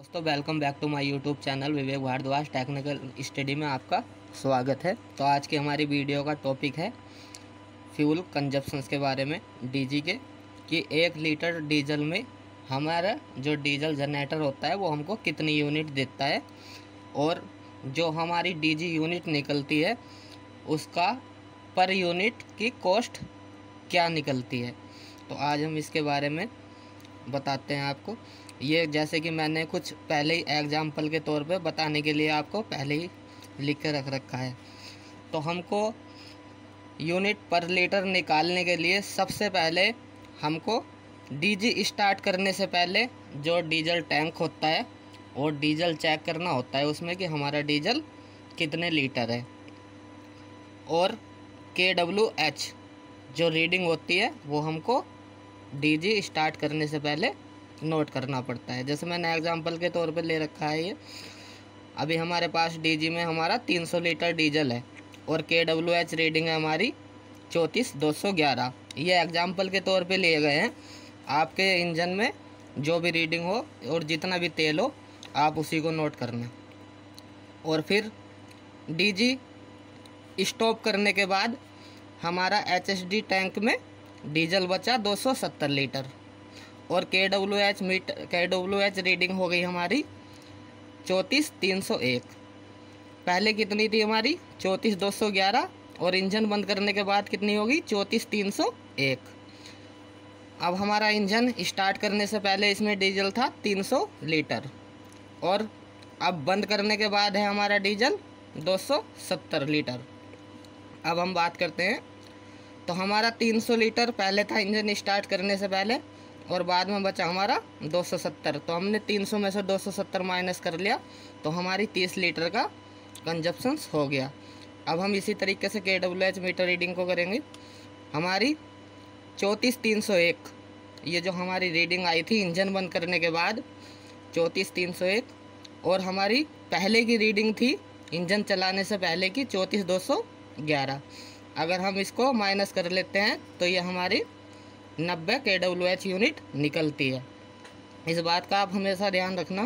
दोस्तों welcome back to my YouTube channel Vivek Bhardwaj technical study में आपका स्वागत है। तो आज की हमारी वीडियो का टॉपिक है फ्यूल कंजप्शंस के बारे में डीजी के, कि 1 लीटर डीजल में हमारा जो डीजल जनरेटर होता है वो हमको कितनी यूनिट देता है और जो हमारी डीजी यूनिट निकलती है उसका पर यूनिट की कॉस्ट क्या निकलती है। तो आज हम इसके बारे में बताते हैं आपको। ये जैसे कि मैंने कुछ पहले ही एग्जाम्पल के तौर पे बताने के लिए आपको पहले ही लिख के रख रखा है। तो हमको यूनिट पर लीटर निकालने के लिए सबसे पहले हमको डीजी स्टार्ट करने से पहले जो डीजल टैंक होता है और डीजल चेक करना होता है उसमें कि हमारा डीजल कितने लीटर है, और KWH जो रीडिंग होती है वो हमको डीजी स्टार्ट करने से पहले नोट करना पड़ता है। जैसे मैंने एग्जांपल के तौर पे ले रखा है, ये अभी हमारे पास डीजी में हमारा 300 लीटर डीजल है और KWH रीडिंग है हमारी 34,211। ये एग्जांपल के तौर पे लिए गए हैं। आपके इंजन में जो भी रीडिंग हो और जितना भी तेल हो आप उसी को नोट करना। और फिर डीजी स्टॉप करने के बाद हमारा HSD टैंक में डीजल बचा 270 लीटर और KWH रीडिंग हो गई हमारी 34,301। पहले कितनी थी हमारी 34,211 और इंजन बंद करने के बाद कितनी होगी 34,301। अब हमारा इंजन स्टार्ट करने से पहले इसमें डीजल था 300 लीटर और अब बंद करने के बाद है हमारा डीजल 270 लीटर। अब हम बात करते हैं, तो हमारा 300 लीटर पहले था इंजन स्टार्ट करने से पहले और बाद में बचा हमारा 270। तो हमने 300 में से 270 माइनस कर लिया तो हमारी 30 लीटर का कंजप्शंस हो गया। अब हम इसी तरीके से KWH मीटर रीडिंग को करेंगे। हमारी 34,301 ये जो हमारी रीडिंग आई थी इंजन बंद करने के बाद 34,301, और हमारी पहले की रीडिंग थी इंजन चलाने से पहले की 34,211। अगर हम इसको माइनस कर लेते हैं तो ये हमारी 90 KWH यूनिट निकलती है। इस बात का आप हमेशा ध्यान रखना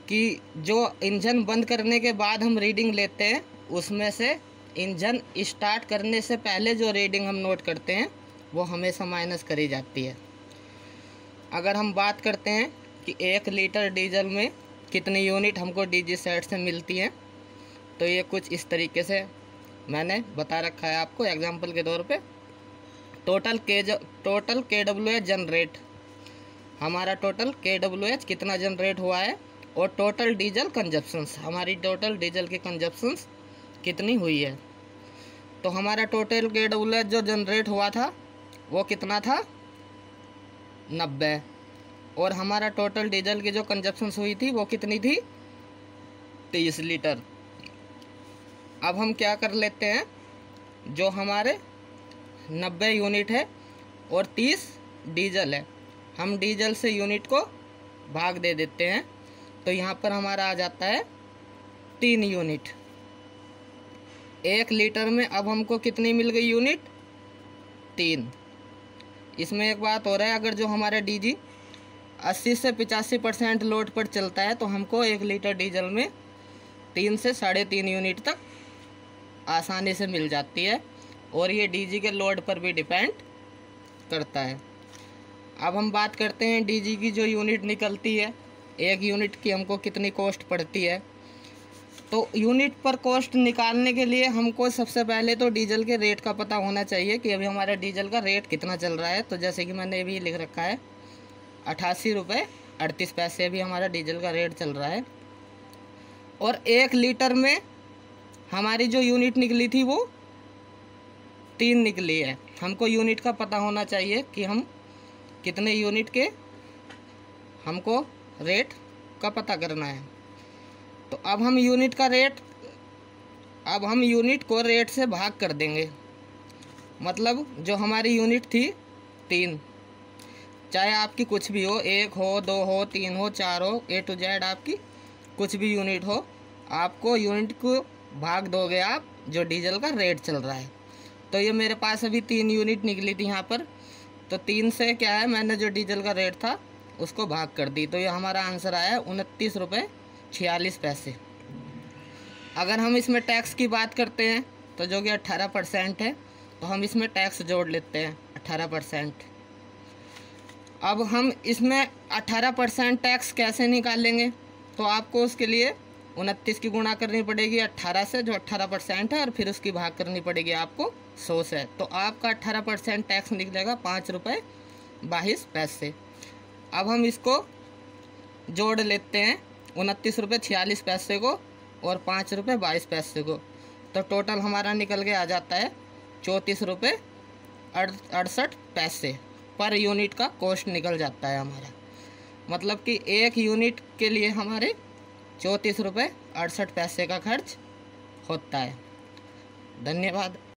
कि जो इंजन बंद करने के बाद हम रीडिंग लेते हैं उसमें से इंजन स्टार्ट करने से पहले जो रीडिंग हम नोट करते हैं वो हमेशा माइनस करी जाती है। अगर हम बात करते हैं कि 1 लीटर डीजल में कितनी यूनिट हमको डीजी सेट से मिलती है, तो ये कुछ इस तरीके से मैंने बता रखा है आपको एग्जाम्पल के तौर पे। टोटल KWH जनरेट, हमारा टोटल KWH कितना जनरेट हुआ है और टोटल डीजल कंजप्शंस, हमारी टोटल डीजल की कंजप्शंस कितनी हुई है। तो हमारा टोटल KWH जो जनरेट हुआ था वो कितना था 90, और हमारा टोटल डीजल की जो कंजप्शंस हुई थी वो कितनी थी 30 लीटर। अब हम क्या कर लेते हैं, जो हमारे 90 यूनिट है और 30 डीजल है, हम डीजल से यूनिट को भाग दे देते हैं तो यहाँ पर हमारा आ जाता है 3 यूनिट। 1 लीटर में अब हमको कितनी मिल गई यूनिट 3। इसमें एक बात हो रहा है, अगर जो हमारा डीजी 80 से 85% लोड पर चलता है तो हमको 1 लीटर डीजल में 3 से 3.5 यूनिट तक आसानी से मिल जाती है और ये डीजी के लोड पर भी डिपेंड करता है। अब हम बात करते हैं डीजी की जो यूनिट निकलती है, 1 यूनिट की हमको कितनी कॉस्ट पड़ती है। तो यूनिट पर कॉस्ट निकालने के लिए हमको सबसे पहले तो डीजल के रेट का पता होना चाहिए कि अभी हमारा डीजल का रेट कितना चल रहा है। तो जैसे कि मैंने अभी लिख रखा है 88 रुपये 38 पैसे अभी हमारा डीजल का रेट चल रहा है, और 1 लीटर में हमारी जो यूनिट निकली थी वो 3 निकली है। हमको यूनिट का पता होना चाहिए कि हम कितने यूनिट के हमको रेट का पता करना है। तो अब हम यूनिट को रेट से भाग कर देंगे। मतलब जो हमारी यूनिट थी 3, चाहे आपकी कुछ भी हो, 1 हो 2 हो 3 हो 4 हो, A to Z आपकी कुछ भी यूनिट हो, आपको यूनिट को भाग दोगे आप जो डीजल का रेट चल रहा है। तो ये मेरे पास अभी 3 यूनिट निकली थी यहाँ पर, तो 3 से क्या है, मैंने जो डीजल का रेट था उसको भाग कर दी, तो ये हमारा आंसर आया 29 रुपये 46 पैसे। अगर हम इसमें टैक्स की बात करते हैं तो जो कि 18% है, तो हम इसमें टैक्स जोड़ लेते हैं 18%। अब हम इसमें 18% टैक्स कैसे निकालेंगे, तो आपको उसके लिए 29 की गुणा करनी पड़ेगी 18 से, जो 18% है, और फिर उसकी भाग करनी पड़ेगी आपको 100 से। तो आपका 18% टैक्स निकलेगा 5 रुपये 22 पैसे। अब हम इसको जोड़ लेते हैं 29 रुपये 46 पैसे को और 5 रुपये 22 पैसे को, तो टोटल हमारा निकल के आ जाता है 34 रुपये 68 पैसे पर यूनिट का कॉस्ट निकल जाता है हमारा। मतलब कि 1 यूनिट के लिए हमारे 34 रुपये 68 पैसे का खर्च होता है। धन्यवाद।